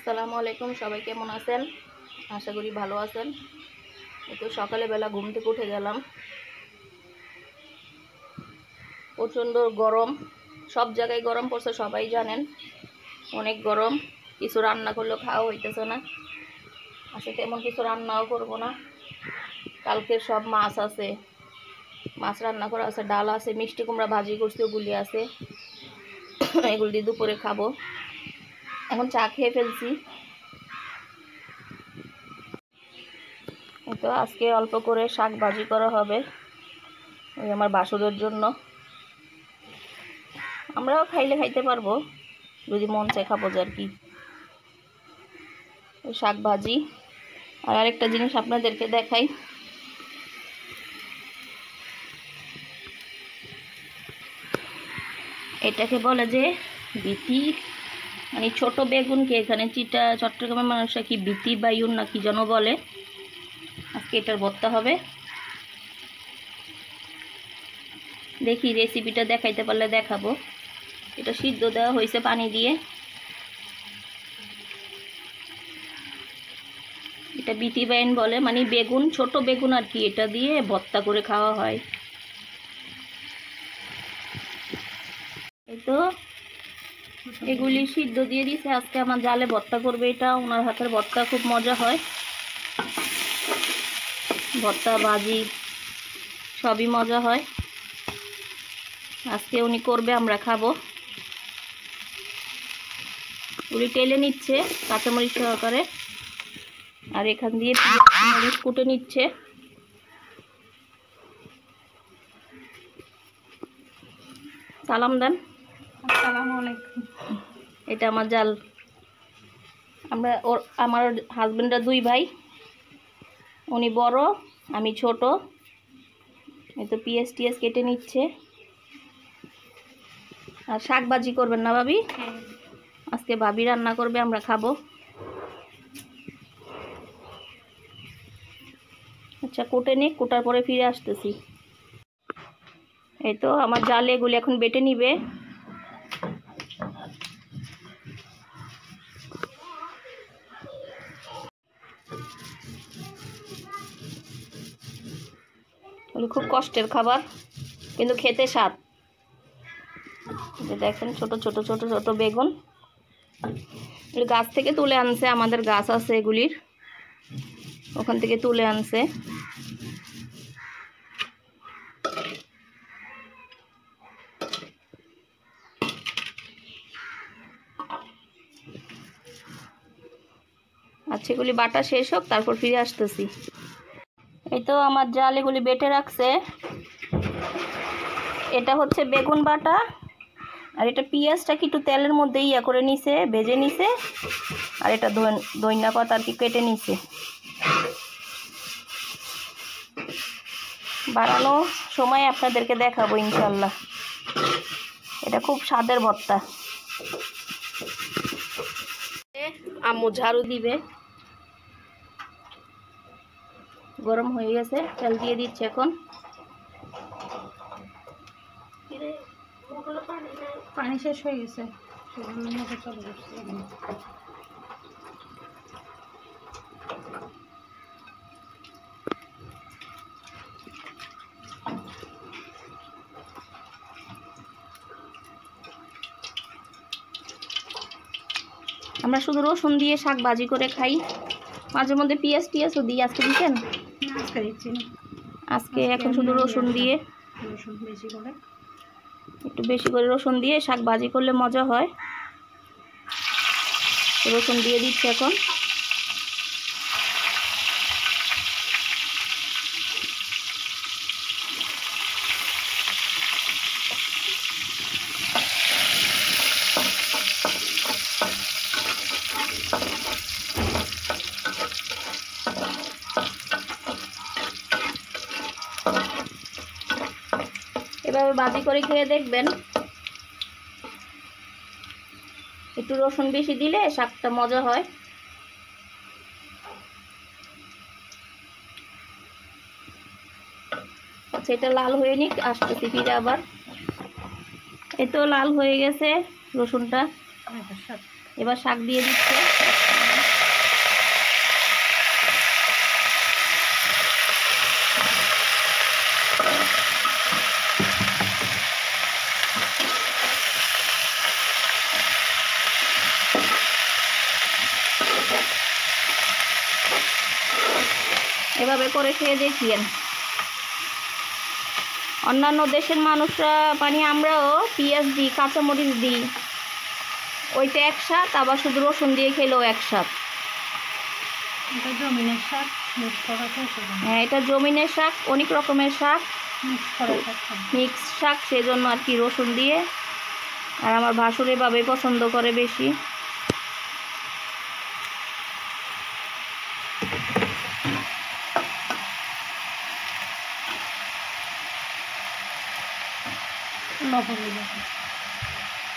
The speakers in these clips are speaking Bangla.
আসসালামু আলাইকুম, সবাই কেমন আছেন? আশা করি ভালো আছেন। একটু সকালে বেলা ঘুম থেকে উঠে গেলাম। প্রচণ্ড গরম, সব জায়গায় গরম পড়ছে, সবাই জানেন। অনেক গরম, কিছু রান্না করলেও খাওয়া হইতেছে না। আজকে তেমন কিছু রান্নাও করব না। কালকের সব মাছ আছে, মাছ রান্না করা আছে, ডাল আছে, মিষ্টি কুমড়া ভাজি করছি, ওগুলি আছে। এগুলি দিয়ে দুপুরে খাবো। এখন চা খেয়ে ফেলছি। তো আজকে অল্প করে শাক ভাজি করা হবে, ওই আমার বাসুরের জন্য। আমরাও খাইতে পারবো, যদি মন চায় খাবো আর কি। শাক ভাজি। আর আরেকটা জিনিস আপনাদেরকে দেখাই, এটাকে বলে যে বিথি, মানে ছোট বেগুনকে এখানে চট্টগ্রামের মানুষরা কি বিথি বাইউন না কি যেন বলে। আজকে এটার ভর্তা হবে। দেখি রেসিপিটা দেখাইতে পারলে দেখাবো। এটা সিদ্ধ দেওয়া হয়েছে পানি দিয়ে। এটা বিথি বাইন বলে, মানে বেগুন, ছোট বেগুন আর কি, এটা দিয়ে ভর্তা করে খাওয়া হয়। এই তো এগুলি সিদ্ধ দিয়ে দিয়েছে, আজকে আমার জালে ভর্তা করবে। এটা ওনার হাতের ভর্তা খুব মজা হয়। ভর্তা ভাজি সবই মজা হয়। আজকে উনি করবে, আমরা খাবো। উনি টেলে নিচ্ছে কাঁচামরিচ সহকারে, আর এখান দিয়ে মরিচ কুটে নিচ্ছে। সালাম দেন। আসসালামু আলাইকুম। এটা আমার জাল। আমার হাজবেন্ডরা দুই ভাই, উনি বড়, আমি ছোট। এই তো পিএস টিএস কেটে নিচ্ছে। আর শাক ভাজি করবেন না ভাবি? আজকে ভাবি রান্না করবে, আমরা খাবো। আচ্ছা, কুটে নিক, কুটার পরে ফিরে আসতেছি। এই তো আমার জালে এগুলি এখন বেটে নিবে। খুব কষ্টের খাবার, কিন্তু খেতে স্বাদ। দেখেন ছোট ছোট ছোট ছোট বেগুন, গাছ থেকে তুলে আনছে, আমাদের গাছ আছে এগুলির, ওখান থেকে তুলে আনছে। আচ্ছা, এগুলি বাটা শেষ হোক, তারপর ফিরে আসতেছি। এই তো আমার জাল এগুলি বেটে রাখছে। এটা হচ্ছে বেগুন বাটা, আর এটা পেঁয়াজটাকে একটু তেলের মধ্যে করে নিছে, ভেজে নিছে। আর এটা ধনিয়া পাতা আর কি কেটে নিছে। বানানো সময় আপনাদেরকে দেখাবো ইনশাল্লাহ। এটা খুব স্বাদের ভর্তা। আম্মু ঝাড়ু দিবে, গরম হয়ে গেছে, তেল দিয়ে দিচ্ছে এখন। পানি শেষ হয়ে গেছে। আমরা শুধু রসুন দিয়ে শাক ভাজি করে খাই, মাঝে মধ্যে পেঁয়াজ টিয়াজও দিই। আজকে দিচ্ছেন? আজকে দিচ্ছি না, আজকে এখন শুধু রসুন দিয়ে, রসুন বেশি করে, একটু বেশি করে রসুন দিয়ে শাক ভাজি করলে মজা হয়। রসুন দিয়ে দিচ্ছি এখন। এভাবে ভাজি করে খেয়ে দেখবেন, একটু রসুন বেশি দিলে শাকটা মজা হয়। আচ্ছা, এটা লাল হয়ে নিক, আসতেছি ফিরে আবার। এই তো লাল হয়ে গেছে রসুনটা, এবার শাক দিয়ে দিচ্ছে। এভাবে করে খেয়ে দেখিয়েন। অন্যান্য দেশের মানুষরা মানে আমরাও পেঁয়াজ দিই, কাঁচামরিচ দিই, ওইটা এক স্বাদ, আবার শুধু রসুন দিয়ে খেলেও এক স্বাদ। এটা জমিনের শাক মিক্স করা থাকে। হ্যাঁ, এটা জমিনের শাক, অনেক রকমের শাক, মিক্স করা থাকে। মিক্স শাক, সেজন্য আর কি রসুন দিয়ে। আর আমার ভাসুর এভাবেই পছন্দ করে বেশি। লবণ দিবে।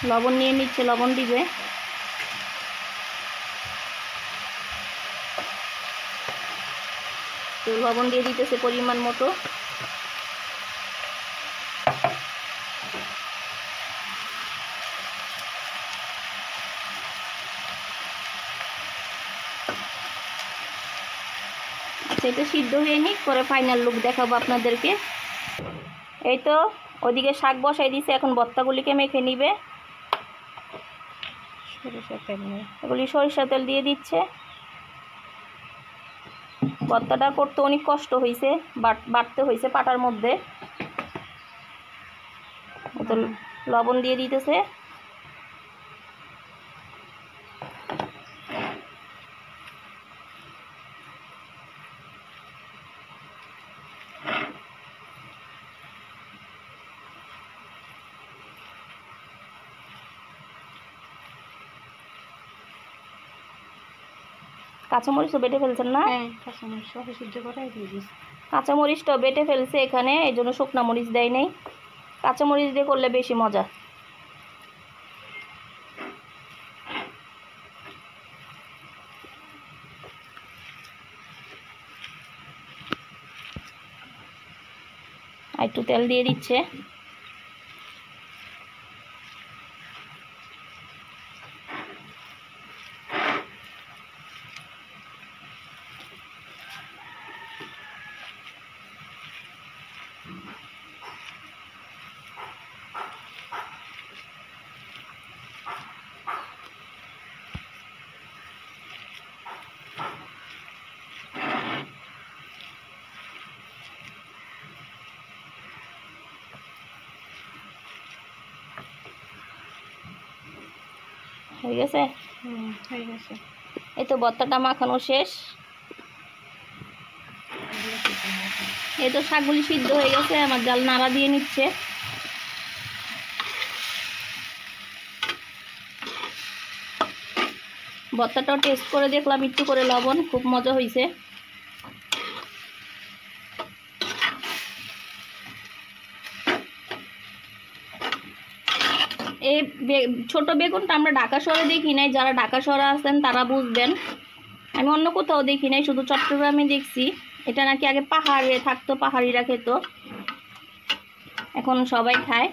লবণ নিয়ে নিচ্ছে, লবণ দিবে। তো লবণ দিয়ে দিতেছে পরিমাণ মতো। সেটা সিদ্ধ হয়ে নিক, পরে ফাইনাল লুক দেখাবো আপনাদেরকে। এই তো ওদিকে শাক বসাই দিছে, এখন ভর্তাগুলিকে মেখে নিবে। সরিষার তেল নিয়ে এগুলি সরিষা তেল দিয়ে দিচ্ছে। ভর্তাটা করতে অনেক কষ্ট হয়েছে, বাটতে হয়েছে পাটার মধ্যে। তো লবণ দিয়ে দিতেছে। কাঁচামরিচও বেটে ফেলছেন না? হ্যাঁ, কাঁচামরিচ সহ সিদ্ধ করে দিয়ে দিচ্ছি। কাঁচামরিচটাও বেটে ফেলছে এখানে, এই জন্য শুকনা মরিচ দেয় নাই। কাঁচামরিচ দিয়ে করলে বেশি মজা। আর একটু তেল দিয়ে দিচ্ছে। হয়ে গেছে। হয়ে গেছে। এই তো ভর্তাটা মাখানো শেষ। এই তো শাকগুলি সিদ্ধ হয়ে গেছে, আমার জাল নাড়া দিয়ে নিচ্ছে। ভর্তাটাও টেস্ট করে দেখলাম, একটু করে লবণ, খুব মজা হয়েছে। এই ছোট বেগুনটা আমরা ঢাকা শহরে দেখি নাই, যারা ঢাকা শহরে আছেন তারা বুঝবেন। আমি অন্য কোথাও দেখি নাই, শুধু চট্টগ্রামে দেখছি। এটা নাকি আগে পাহাড়ে থাকতো, পাহাড়িরা খেত, এখন সবাই খায়।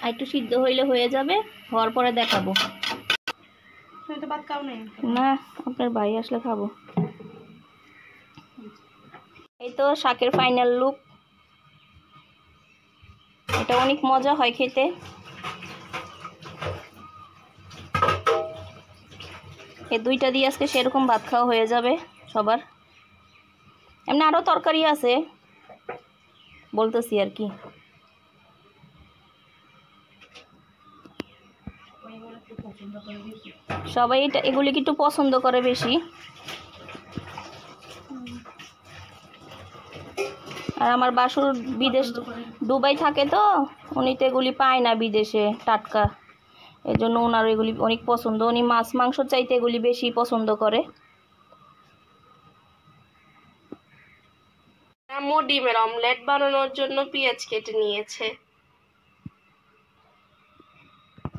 আর একটু সিদ্ধ হইলে হয়ে যাবে, হওয়ার পরে দেখাবো। তুমি তো ভাত খাও নাই। না, আপনার ভাই আসলে খাবো। এই তো শাকের ফাইনাল লুক। এটা অনেক মজা হয় খেতে। এই দুইটা দিয়ে আজকে সেরকম ভাত খাওয়া হয়ে যাবে সবার। এমনি আরও তরকারি আছে, বলতেছি আর কি। সবাই এগুলিকে একটু পছন্দ করে বেশি। আর আমার বাসুর বিদেশ দুবাই থাকে, তো উনি তো এগুলি পায় না বিদেশে টাটকা, এই জন্য ওনার এগুলি অনেক পছন্দ। উনি মাছ মাংস চাইতে এগুলি বেশি পছন্দ করে। আম্মু ডিমের অমলেট বানানোর জন্য পেঁয়াজ কেটে নিয়েছে।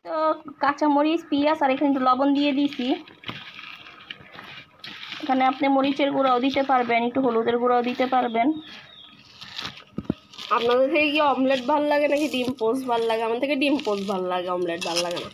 তো কাঁচামরিচ, পেঁয়াজ আর এখানে একটু লবণ দিয়ে দিছি। এখানে আপনি মরিচের গুঁড়াও দিতে পারবেন, একটু হলুদের গুঁড়াও দিতে পারবেন। আপনাদের থেকে কি অমলেট ভাল লাগে নাকি ডিম পোস্ট ভাল লাগে? আমার থেকে ডিম পোস্ট ভাল লাগে, অমলেট ভাল লাগে না।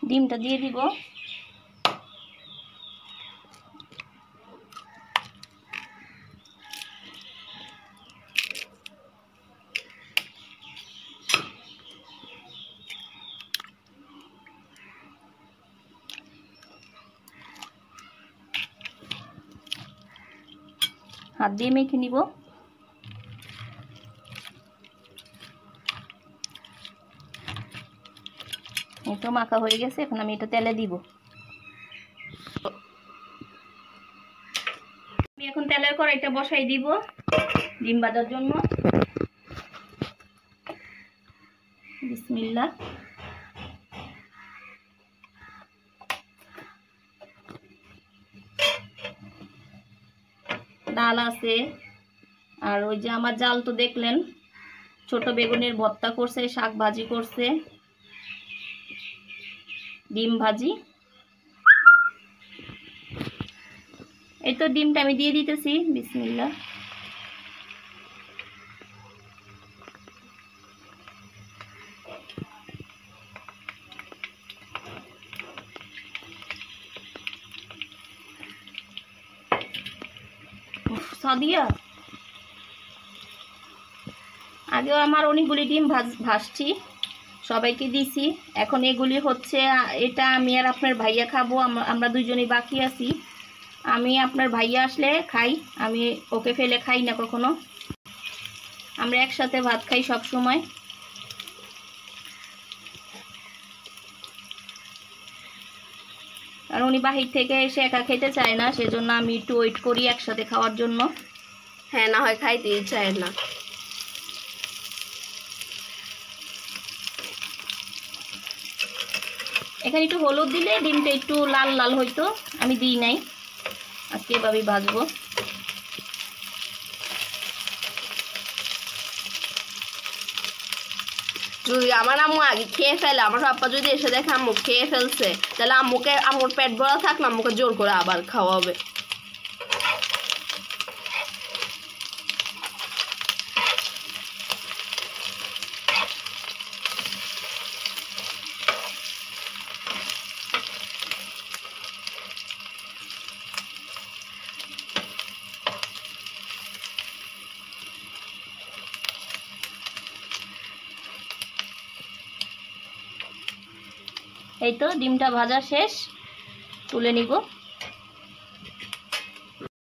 ডিমটা দিয়ে দিব। হাত দিয়ে মেখে নিব। এটা মাখা হয়ে গেছে, এখন আমি এটা তেলে দিব। আমি এখন তেলের কড়াইটা বসাই দিব ডিম ভাজার জন্য। বিসমিল্লাহ। ডাল আছে, আর ওই যে আমার জাল তো দেখলেন, ছোট বেগুনের ভর্তা করছে, শাক ভাজি করছে, ডিম ভাজি। এই তো ডিমটা আমি দিয়ে দিতেছি। বিসমিল্লাহ। সাদিয়া, আগেও আমার অনেকগুলি ডিম ভাজছি, সবাইকে দিছি। এখন এগুলি হচ্ছে, এটা আমি আর আপনার ভাইয়া খাবো, আমরা দুজনেই বাকি আছি। আমি আপনার ভাইয়া আসলে খাই, আমি ওকে ফেলে খাই না কখনো। আমরা একসাথে ভাত খাই সব সময়। আর উনি বাহির থেকে এসে একা খেতে চায় না, সেজন্য আমি একটু ওয়েট করি একসাথে খাওয়ার জন্য। হ্যাঁ, না হয় খাইতেই চায় না। এখানে একটু হলুদ দিলে ডিমটা একটু লাল লাল হইতো, আমি দিই নাই। আজকে এভাবেই ভাজবো। যদি আমার আম্মু আগে খেয়ে ফেলে, আমার পাপ্পা যদি এসে দেখে আম্মু খেয়ে ফেলছে, তাহলে আম্মুর পেট ভরা থাকলে আম্মুকে জোর করে আবার খাওয়াবে। এই তো ডিমটা ভাজা শেষ, তুলে নিব।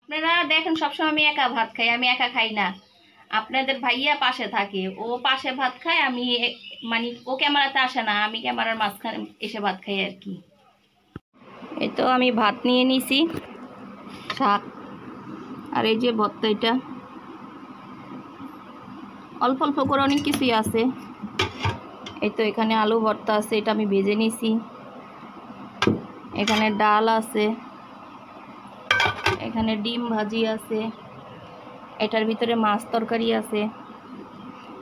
আপনারা দেখেন সবসময় আমি একা ভাত খাই, আমি একা খাই না। আপনাদের ভাইয়া পাশে থাকে, ও পাশে ভাত খায়, আমি মানে ও ক্যামেরাতে আসে না, আমি ক্যামেরার মাঝখানে এসে ভাত খাই আর কি। এই তো আমি ভাত নিয়ে নিছি, শাক, আর এই যে ভর্তা, এটা অল্প অল্প করে অনেক কিছুই আছে। এই তো এখানে আলু ভর্তা আছে, এটা আমি ভেজে নিছি। এখানে ডাল আছে, এখানে ডিম ভাজি আছে, এটার ভিতরে মাছ তরকারি আছে।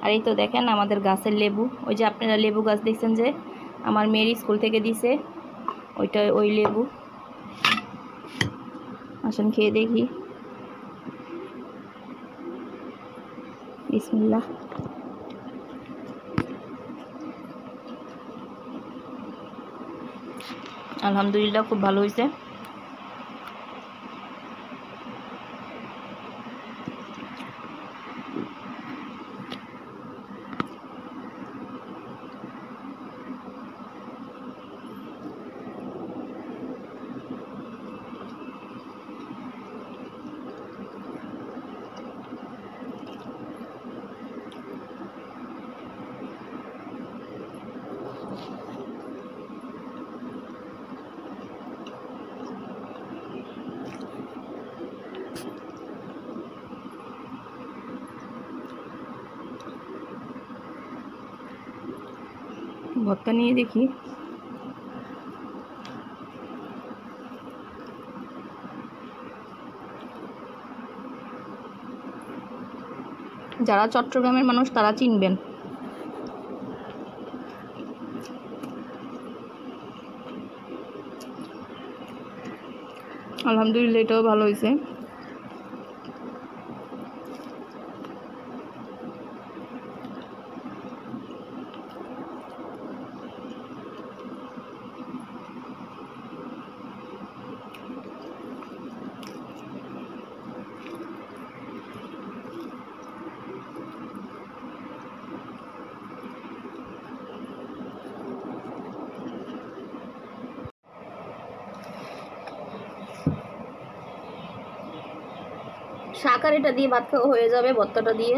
আর এই তো দেখেন আমাদের গাছের লেবু, ওই যে আপনারা লেবু গাছ দেখছেন যে আমার মেয়ের স্কুল থেকে দিছে, ওইটা ওই লেবু। আসেন খেয়ে দেখি। বিসমিল্লাহ। আলহামদুলিল্লাহ, খুব ভালো হয়েছে। ভর্তা নিয়ে দেখি। যারা চট্টগ্রামের মানুষ তারা চিনবেন। আলহামদুলিল্লাহ, এটাও ভালো হয়েছে। শাক আর এটা দিয়ে ভাত খাওয়া হয়ে যাবে, ভর্তাটা দিয়ে।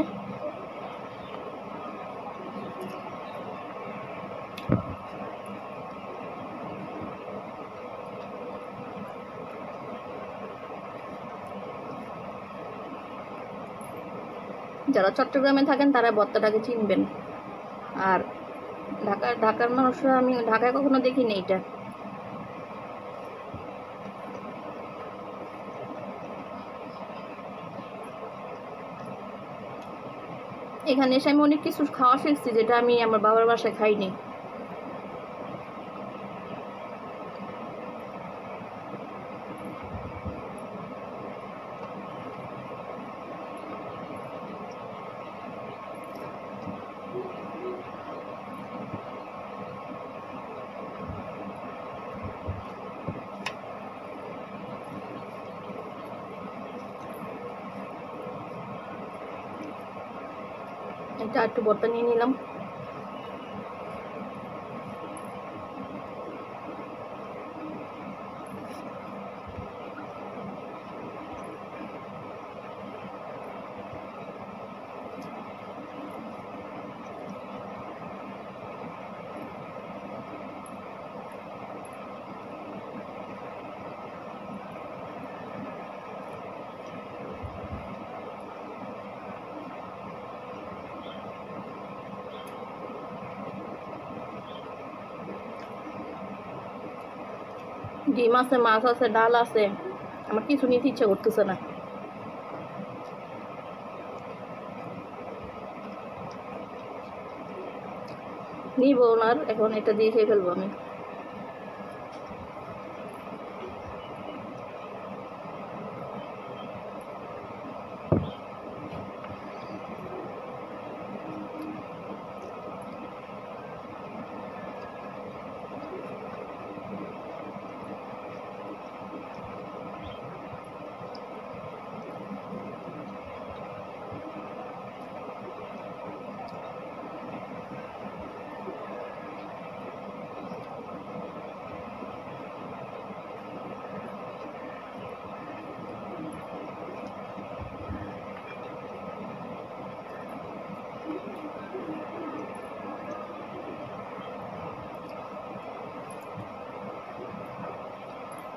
যারা চট্টগ্রামে থাকেন তারা ভর্তাটাকে চিনবেন, আর ঢাকার মানুষরা, আমি ঢাকায় কখনো দেখিনি এটা। এখানে এসে আমি অনেক কিছু খাওয়া শিখছি যেটা আমি আমার বাবার বাসায় খাইনি। এটা একটু ভর্তা নিয়ে নিলাম। ডিম আছে, মাছ আছে, ডাল আছে, আমার কিছু নিতে ইচ্ছা করতেছে না। নিব না, এখন এটা দিয়ে খেয়ে ফেলবো আমি।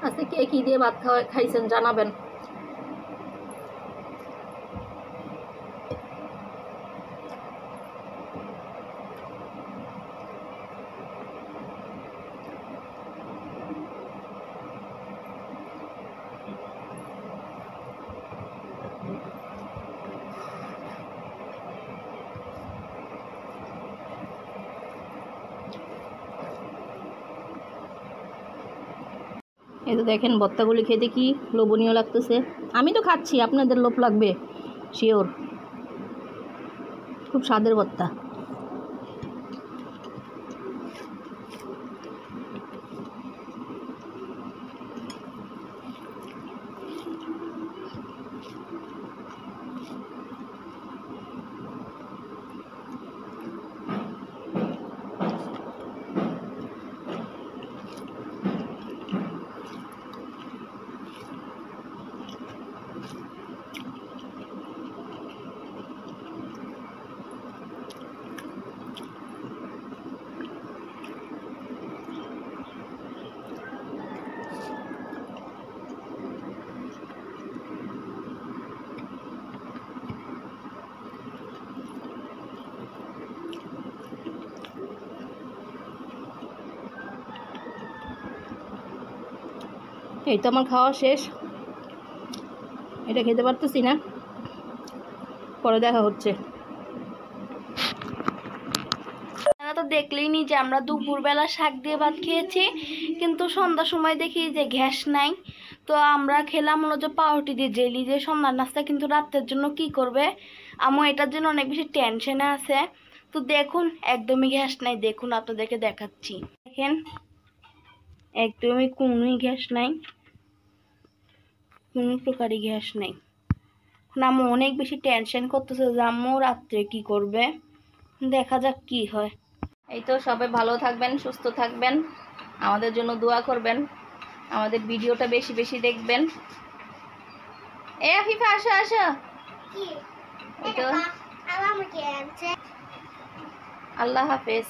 আজকে কে কি দিয়ে ভাত খাইছেন জানাবেন। এই তো দেখেন ভর্তাগুলি খেতে কি লোভনীয় লাগতেছে। আমি তো খাচ্ছি, আপনাদের লোভ লাগবে শিওর। খুব স্বাদের ভর্তা। এই তো আমার খাওয়া শেষ, এটা খেতে পারতেছি না, পরে দেখা হচ্ছে। আপনারা তো দেখলেই নি যে আমরা দুপুরবেলা শাক দিয়ে ভাত খেয়েছি, কিন্তু সন্ধ্যার সময় দেখি যে গ্যাস নাই। তো আমরা খেলাম হলো যে পাউরুটি দিয়ে জেলি দিয়ে সন্ধ্যার নাস্তা, কিন্তু রাতের জন্য কি করবে আম্মু এটার জন্য অনেক বেশি টেনশনে আছে। তো দেখুন একদমই গ্যাস নাই, দেখুন আপনাদেরকে দেখাচ্ছি, দেখেন একদমই কোনোই গ্যাস নাই, কোনো প্রকারই গ্যাস নেই। এখন আম্মু অনেক বেশি টেনশন করতেছে যে আম্মু রাত্রে কি করবে, দেখা যাক কি হয়। এই তো সবাই ভালো থাকবেন, সুস্থ থাকবেন, আমাদের জন্য দোয়া করবেন, আমাদের ভিডিওটা বেশি বেশি দেখবেন। এ আফিফা আসো আসো এই তো, আল্লাহ হাফেজ।